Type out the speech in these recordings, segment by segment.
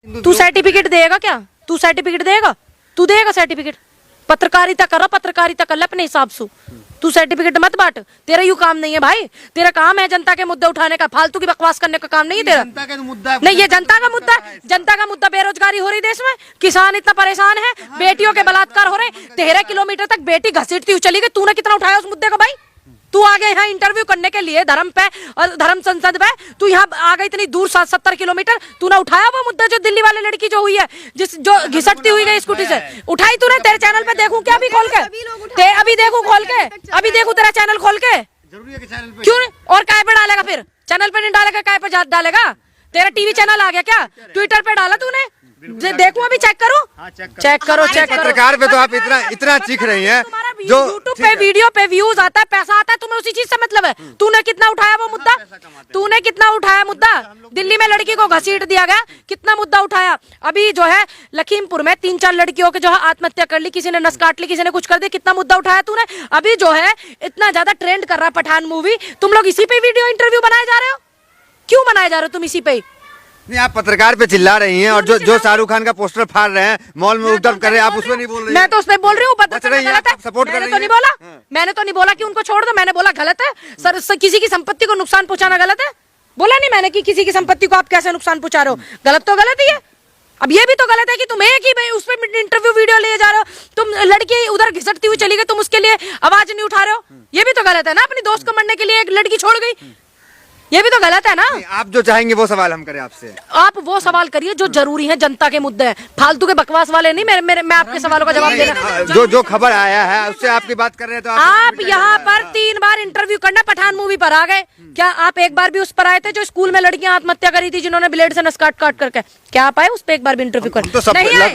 तू सर्टिफिकेट देगा क्या? तू सर्टिफिकेट देगा? तू देगा सर्टिफिकेट? पत्रकारिता कर, पत्रकारिता कर ले अपने हिसाब से। तू सर्टिफिकेट मत बांट, तेरा यू काम नहीं है भाई। तेरा काम है जनता के मुद्दे उठाने का, फालतू की बकवास करने का काम नहीं है तेरा। जनता का मुद्दा नहीं, ये जनता का मुद्दा है। जनता का मुद्दा बेरोजगारी हो रही देश में, किसान इतना परेशान है, बेटियों के बलात्कार हो रहे, 13 किलोमीटर तक बेटी घसीटती हुई चली गई। तूने कितना उठाया उस मुद्दे को भाई? तू आ गया यहाँ इंटरव्यू करने के लिए धर्म पे और धर्म संसद पे, तू यहाँ आ गई इतनी दूर 70 किलोमीटर, तूने उठाया वो मुद्दा जो दिल्ली वाले लड़की जो हुई है, जो घिसटती हुई गई स्कूटी से, उठाई तूने? तेरे चैनल पे देखूं क्या अभी खोल के? अभी देखूं खोल के? अभी देखूं तेरा चैनल खोल के? जरूरी है कि चैनल पे क्यों नहीं? और काय पे डालेगा फिर? चैनल पे नहीं डालेगा, काय पे डालेगा? तेरा टीवी चैनल आ गया क्या? ट्विटर पे डाला तूने? देखूं अभी, चेक करो, चेक करो, चेक करो। पत्रकार पे तो आप इतना चीख रही हैं, जो यूट्यूब पे वीडियो पे व्यूज आता है, पैसा आता है, तुम्हें उसी चीज से मतलब है। तूने कितना उठाया वो मुद्दा? तूने कितना उठाया मुद्दा? दिल्ली में लड़की को घसीट दिया गया, कितना मुद्दा उठाया? अभी जो है लखीमपुर में 3-4 लड़कियों के जो है आत्महत्या कर ली, किसी ने नस काट ली, किसी ने कुछ कर दिया, कितना मुद्दा उठाया तूने? अभी जो है इतना ज्यादा ट्रेंड कर रहा है पठान मूवी, तुम लोग इसी पे वीडियो इंटरव्यू बनाए जा रहे हो? क्यों बनाए जा रहे हो तुम इसी पे? नहीं, आप पत्रकार पे चिल्ला रही हैं, और जो शाहरुख खान का पोस्टर फाड़ रहे हैं, मॉल में उपद्रव कर रहे हैं, आप उसमें नहीं बोल रही। मैं तो उसमें बोल रही हूँ, गलत है। मैंने तो नहीं बोला, मैंने तो नहीं बोला कि उनको छोड़ दो, मैंने बोला गलत है सर, किसी की संपत्ति को नुकसान पहुंचाना गलत है। बोला नहीं मैंने कि किसी की संपत्ति को आप कैसे नुकसान पहुंचा रहे हो, गलत तो गलत ही है। अब ये भी तो गलत है कि तुम एक ही उस पर इंटरव्यू वीडियो ले जा रहे हो, तुम लड़की उधर घिसटती हुई चली गई, तुम उसके लिए आवाज नहीं उठा रहे हो, ये भी तो गलत है ना। अपनी दोस्त को मरने के लिए एक लड़की छोड़ गई, ये भी तो गलत है ना। आप जो चाहेंगे वो सवाल हम करें आपसे? आप वो सवाल करिए जो जरूरी है, जनता के मुद्दे हैं, फालतू के बकवास वाले नहीं। मैं आपके सवालों का जवाब देना। जो खबर आया है उससे आपकी बात कर रहे हैं, तो आप यहाँ पर 3 बार इंटरव्यू करना पठान मूवी पर आ गए, क्या आप एक बार भी उस पर आए थे जो स्कूल में लड़कियां आत्महत्या करी थी, जिन्होंने ब्लेड से नस काट करके? क्या आप आए उस पर एक बार भी इंटरव्यू कर?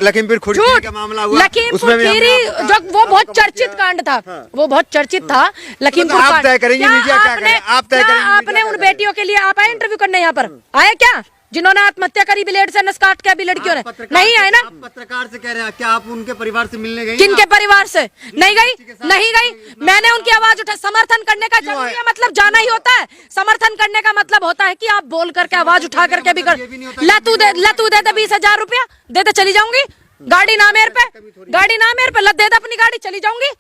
लखीमपुर खीरी का मामला हुआ, लखीमपुर खीरी जो वो बहुत चर्चित कांड था, वो बहुत चर्चित था लखीमपुर कांड। आप तय करेंगे मीडिया क्या करे? आप तय करेंगे? आपने उन बेटियों के लिए आप आए इंटरव्यू करने यहाँ पर? आए क्या जिन्होंने आत्महत्या करी ब्लेड से नस काट के? अभी लड़कियों ने नहीं आए ना। पत्रकार से कह रहे हैं, क्या आप उनके परिवार से मिलने गई? किनके परिवार से? नहीं गई, नहीं गई। मैंने उनकी आवाज उठा, समर्थन करने का जरूरी है, मतलब जाना ही होता है। समर्थन करने का मतलब होता है कि आप बोल करके आवाज उठा करके भी कर। लतू दे 20,000 रुपया दे दे, चली जाऊंगी। गाड़ी ना मेरे पे, गाड़ी ना मेरे पे, लत दे दे अपनी गाड़ी, चली जाऊंगी।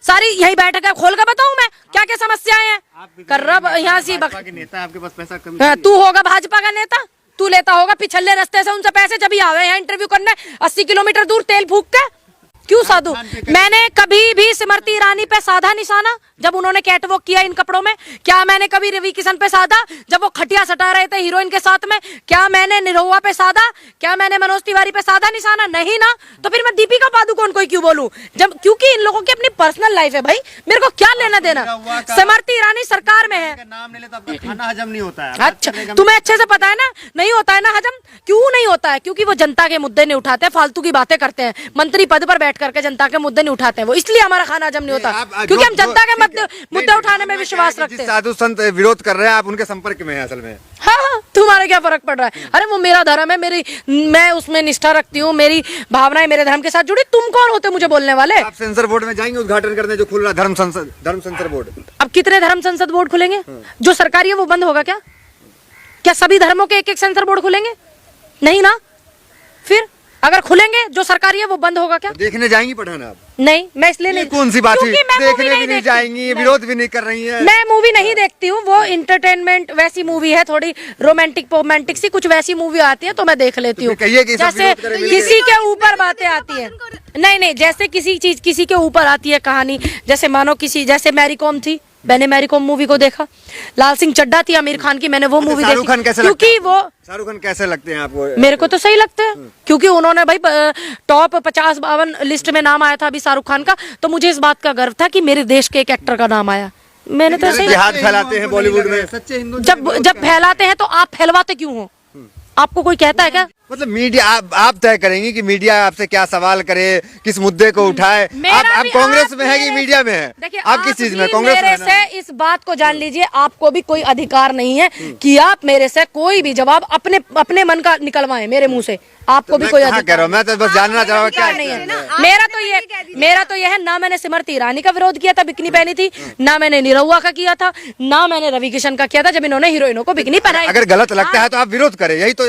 सारी यही बैठक है, खोल कर बताऊं मैं क्या क्या समस्याएं हैं कर रहा यहाँ से। नेता आपके पास पैसा कम, तू होगा भाजपा का नेता, तू लेता होगा पिछले रास्ते से उनसे पैसे, जब ही आवे यहाँ इंटरव्यू करने 80 किलोमीटर दूर तेल फूक के। क्यों साधु? मैंने कभी भी स्मृति ईरानी पे साधा निशाना जब उन्होंने कैटवॉक किया इन कपड़ों में? क्या मैंने कभी रवि किशन पे साधा जब वो खटिया सटा रहे थे हीरोइन के साथ में? क्या मैंने निरहुआ पे साधा? क्या मैंने मनोज तिवारी पे साधा निशाना? नहीं ना। तो फिर मैं दीपिका पादुकोण को क्यों बोलूं? जब क्योंकि इन लोगों की अपनी पर्सनल लाइफ है भाई, मेरे को क्या लेना देना। स्मृति ईरानी सरकार में है, नाम ले लेता, आपका खाना हजम नहीं होता है। अच्छा, तुम्हें अच्छे से पता है ना, नहीं होता है ना हजम। क्यों नहीं होता है? क्योंकि वो जनता के मुद्दे नहीं उठाते, फालतू की बातें करते हैं, मंत्री पद पर बैठ करके जनता के मुद्दे नहीं उठाते हैं वो, इसलिए हमारा खाना हजम नहीं होता, क्योंकि हम जनता के मुद्दे उठाने में विश्वास रखते हैं। साधु संत विरोध कर रहे हैं, आप उनके संपर्क में हैं असल में। हाँ, तुम्हारा क्या फर्क पड़ रहा है? अरे वो मेरा धर्म है, मैं उसमें निष्ठा रखती हूँ, मेरी भावनाएं मेरे धर्म के साथ जुड़ी। तुम कौन होते मुझे बोलने वाले? आप सेंसर बोर्ड में जाएंगे उद्घाटन करने, जो खुल रहा धर्म सेंसर बोर्ड। अब कितने धर्म संसद बोर्ड खुलेंगे? जो सरकारी है वो बंद होगा क्या? क्या सभी धर्मों के एक सेंसर बोर्ड खुलेंगे? नहीं ना। फिर अगर खुलेंगे जो सरकारी है वो बंद होगा क्या? देखने जाएंगी पठान आप? नहीं, मैं इसलिए नहीं। कौन सी बात हुई? देखने भी नहीं देखती। जाएंगी, विरोध भी नहीं कर रही है। मैं मूवी नहीं देखती हूँ, वो इंटरटेनमेंट वैसी मूवी है, थोड़ी रोमांटिक सी कुछ वैसी मूवी आती है तो मैं देख लेती हूँ। जैसे किसी के ऊपर बातें आती है, नहीं, जैसे किसी चीज किसी के ऊपर आती है कहानी, जैसे मानो किसी, जैसे मैरी कॉम थी, मैंने मैरी कॉम मूवी को देखा। लाल सिंह चड्ढा थी आमिर खान की, मैंने वो मूवी देखी। क्योंकि वो शाहरुख खान कैसे लगते हैं आपको? मेरे को तो सही लगते हैं, क्योंकि उन्होंने भाई टॉप 50-52 लिस्ट में नाम आया था अभी शाहरुख खान का, तो मुझे इस बात का गर्व था कि मेरे देश के एक एक्टर का नाम आया। मैंने तो सही जिहाद फैलाते हैं बॉलीवुड में, सच्चे हिंदू जब फैलाते हैं तो आप फैलवाते क्यों हो? आपको कोई कहता है क्या? मतलब मीडिया आप तय करेंगी कि मीडिया आपसे क्या सवाल करे, किस मुद्दे को उठाए। आप कांग्रेस में है कि मीडिया में है? देखिए, आप किस चीज में? कांग्रेस मेरे से इस बात को जान लीजिए, आपको भी कोई अधिकार नहीं है कि आप मेरे से कोई भी जवाब अपने मन का निकलवाएं मेरे मुंह से। आपको भी कोई अधिकार कह रहा हूं, मैं तो बस जानना चाह रहा हूं क्या नहीं है। मेरा तो ये है, ना मैंने स्मृति ईरानी का विरोध किया था, बिकनी पहनी थी, ना मैंने निरहुआ का किया था, ना मैंने रवि किशन का किया था जब इन्होंने हीरोइनों को बिकनी पहनाई। अगर गलत लगता है तो आप विरोध करें, यही तो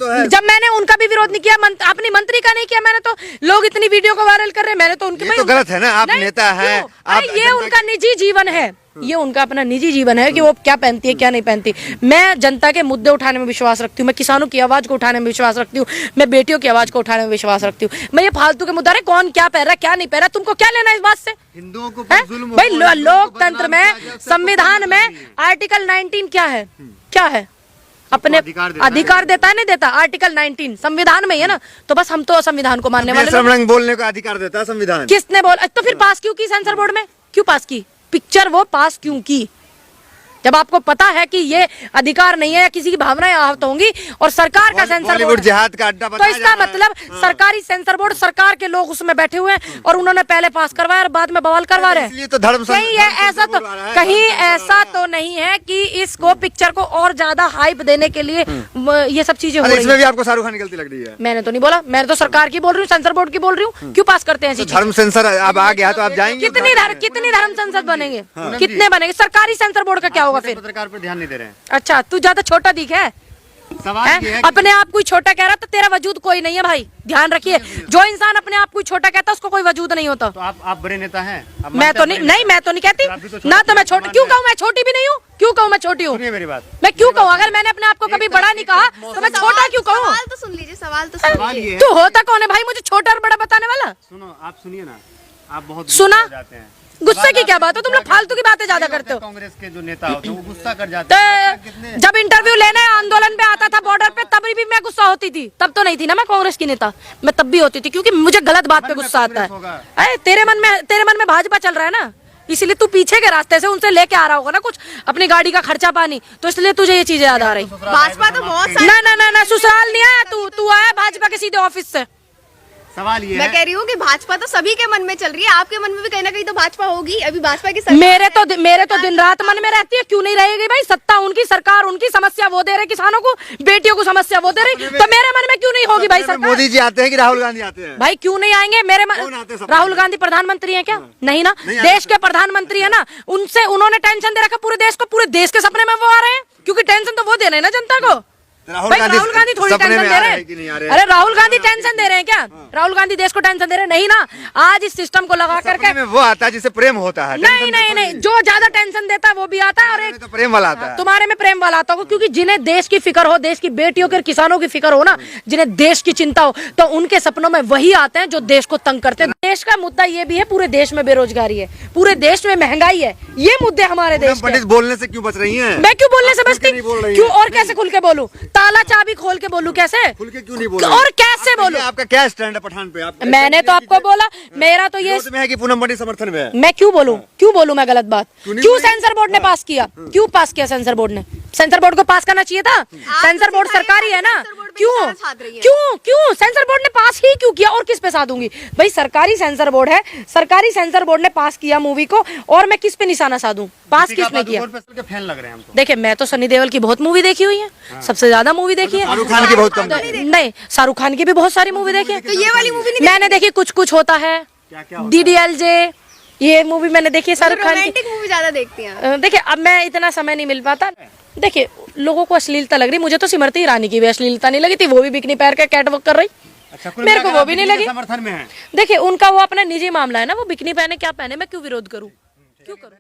है। जब मैंने उनका भी विरोध नहीं किया, अपनी मंत्री का नहीं किया मैंने। तो लोग इतनी वीडियो को वायरल कर रहे हैं, मैंने तो उनके ये तो गलत है ना, आप नेता हैं, आप ये उनका निजी जीवन है, ये उनका अपना निजी जीवन है कि वो क्या पहनती है क्या नहीं पहनती। मैं जनता के मुद्दे उठाने में विश्वास रखती हूँ, मैं किसानों की आवाज को उठाने में विश्वास रखती हूँ, मैं बेटियों की आवाज को उठाने में विश्वास रखती हूँ। मैं ये फालतू के मुद्दे कौन क्या पहन रहा है क्या नहीं पहन रहा, तुमको क्या लेना इस बात से? हिंदुओं को भाई लोकतंत्र में, संविधान में आर्टिकल 19 क्या है, क्या है? अपने अधिकार देता है नहीं देता? आर्टिकल 19 संविधान में ही है ना, तो बस हम तो संविधान को मानने वाले। रंग बोलने का अधिकार देता है संविधान। किसने बोला? तो फिर पास क्यों की सेंसर बोर्ड में? क्यों पास की पिक्चर? वो पास क्यों की जब आपको पता है कि ये अधिकार नहीं है या किसी की भावनाएं आहत होंगी और सरकार का सेंसर बोर्ड जिहाद का अड्डा तो इसका मतलब सरकारी सेंसर बोर्ड, सरकार के लोग उसमें बैठे हुए हैं और उन्होंने पहले पास करवाया और बाद में बवाल करवा रहे हैं। तो धर्म कहीं ऐसा तो कहीं ऐसा तो नहीं है कि इसको पिक्चर को और ज्यादा हाइप देने के लिए ये सब चीजें हो रही हैं। इसमें भी आपको शाहरुख खान की गलती लग रही है? मैंने तो नहीं बोला, मैंने तो सरकार की बोल रही हूँ, सेंसर बोर्ड की बोल रही हूँ। क्यों पास करते हैं ऐसी धर्म सेंसर अब आ गया तो आप जाएंगे? कितनी धर्म संसद बनेंगे? कितने बनेंगे? सरकारी सेंसर बोर्ड का क्या होगा फिर? पत्रकार पर ध्यान नहीं दे रहे हैं। अच्छा, तू ज्यादा छोटा दिख है, सवाल ये है अपने आप कोई छोटा कह रहा तो तेरा वजूद कोई नहीं है भाई, ध्यान रखिए। जो इंसान अपने आप कोई छोटा कहता है उसको कोई वजूद नहीं होता। तो आप बड़े नेता हैं? मैं तो नहीं मैं तो नहीं कहती ना, तो मैं छोटी क्यों कहूँ? मैं छोटी भी नहीं हूँ, क्यों कहूँ मैं छोटी हूँ? मेरी बात, मैं क्यों कहूँ? अगर मैंने अपने आप को कभी बड़ा नहीं कहा तो मैं छोटा क्यों कहूँ? सवाल तो सुन लीजिए, सवाल तो सुन लीजिए। तू होता कौन है भाई मुझे छोटा और बड़ा बताने वाला? सुनो, आप सुनिए ना, आप बहुत सुना? जाते हैं। गुस्से की क्या बात है? तुम लोग फालतू की बातें ज्यादा करते हो। कांग्रेस के जो नेता होते हैं वो गुस्सा कर जाते हैं। तो जब इंटरव्यू लेने आंदोलन पे आता था बॉर्डर पे तब भी मैं गुस्सा होती थी, तब तो नहीं थी ना मैं कांग्रेस की नेता, मैं तब भी होती थी क्योंकि मुझे गलत बात पे गुस्सा आता है। तेरे मन में भाजपा चल रहा है ना, इसीलिए तू पीछे के रास्ते से उनसे लेके आ रहा होगा ना कुछ अपनी गाड़ी का खर्चा पानी, तो इसलिए तुझे ये चीजें याद आ रही। भाजपा तो बहुत सारी ना ससुराल नहीं आया तू आया भाजपा के सीधे ऑफिस से। सवाल ये मैं है, कह रही हूँ कि भाजपा तो सभी के मन में चल रही है, आपके मन में भी कहीं ना कहीं तो भाजपा होगी। अभी भाजपा की मेरे तो दिन रात मन में रहती है, क्यों नहीं रहेगी भाई? सत्ता उनकी, सरकार उनकी, समस्या वो दे रहे किसानों को, बेटियों को समस्या वो दे रही, तो मेरे मन में क्यों नहीं होगी भाई? सरकार मोदी जी आते हैं कि राहुल गांधी आते हैं? भाई क्यों नहीं आएंगे? मेरे राहुल गांधी प्रधानमंत्री है क्या? नहीं ना, देश के प्रधानमंत्री है ना, उनसे उन्होंने टेंशन दे रखा पूरे देश को, पूरे देश के सपने में वो आ रहे हैं क्योंकि टेंशन तो वो दे रहे हैं ना जनता को। राहुल गांधी थोड़ी टेंशन दे रहे हैं? अरे राहुल गांधी टेंशन दे रहे हैं क्या? राहुल गांधी देश को टेंशन दे रहे हैं? नहीं ना, आज इस सिस्टम को लगा करके वो आता है जिसे प्रेम होता है। नहीं, जो ज्यादा टेंशन देता है वो भी आता है और एक तो प्रेम वाला आता है। तुम्हारे में प्रेम वाला आता होगा क्योंकि जिन्हें देश की फिक्र हो, देश की बेटियों के किसानों की फिक्र हो ना, जिन्हें देश की चिंता हो, तो उनके सपनों में वही आते हैं जो देश को तंग करते हैं। देश का मुद्दा ये भी है, पूरे देश में बेरोजगारी है, पूरे देश में महंगाई है, ये मुद्दे हमारे देश के। बोलने से क्यों बच रही है? मैं क्यों बोलने से बचती? क्यों और कैसे खुल के बोलूं? ताला चाबी खोल के बोलूं कैसे? खुल के क्यों नहीं बोल? और कैसे बोलूं? आपका क्या स्टैंड है पठान पे? मैंने तो आपको बोला, मेरा तो ये में है कि पूनम बड़ी समर्थन में है। मैं क्यों बोलूं मैं गलत बात? क्यों सेंसर बोर्ड ने पास किया? क्यों पास किया सेंसर बोर्ड ने? सेंसर बोर्ड को पास करना चाहिए था, सेंसर बोर्ड सरकारी है ना। क्यों सेंसर बोर्ड ने पास ही क्यों किया? और किस पे साधूंगी भाई? सरकारी सेंसर बोर्ड है, सरकारी सेंसर बोर्ड ने पास किया मूवी को, और मैं किस पे निशाना साधूं? पास किसने किया? फैन लग रहे हैं हमको। देखिए मैं तो सनी देओल की बहुत मूवी देखी हुई है, सबसे ज्यादा मूवी देखी है। शाहरुख खान की बहुत कम। नहीं, शाहरुख खान की भी बहुत सारी मूवी देखी है। तो ये वाली मूवी मैंने देखी, कुछ होता है, DDLJ, ये मूवी मैंने देखी है शाहरुख खान की। रोमांटिक मूवी ज्यादा देखती हैं? देखिए अब मैं इतना समय नहीं मिल पाता। देखिए लोगों को अश्लीलता लग रही, मुझे तो सिमरती ईरानी की भी अश्लीलता नहीं लगी थी, वो भी बिकनी पैर का कैटवॉक कर रही। अच्छा, मेरे को वो भी नहीं लगी। समर्थन में है। देखिए उनका वो अपना निजी मामला है ना, वो बिकनी पहने क्या पहने, मैं क्यों विरोध करूं? क्यों करूं?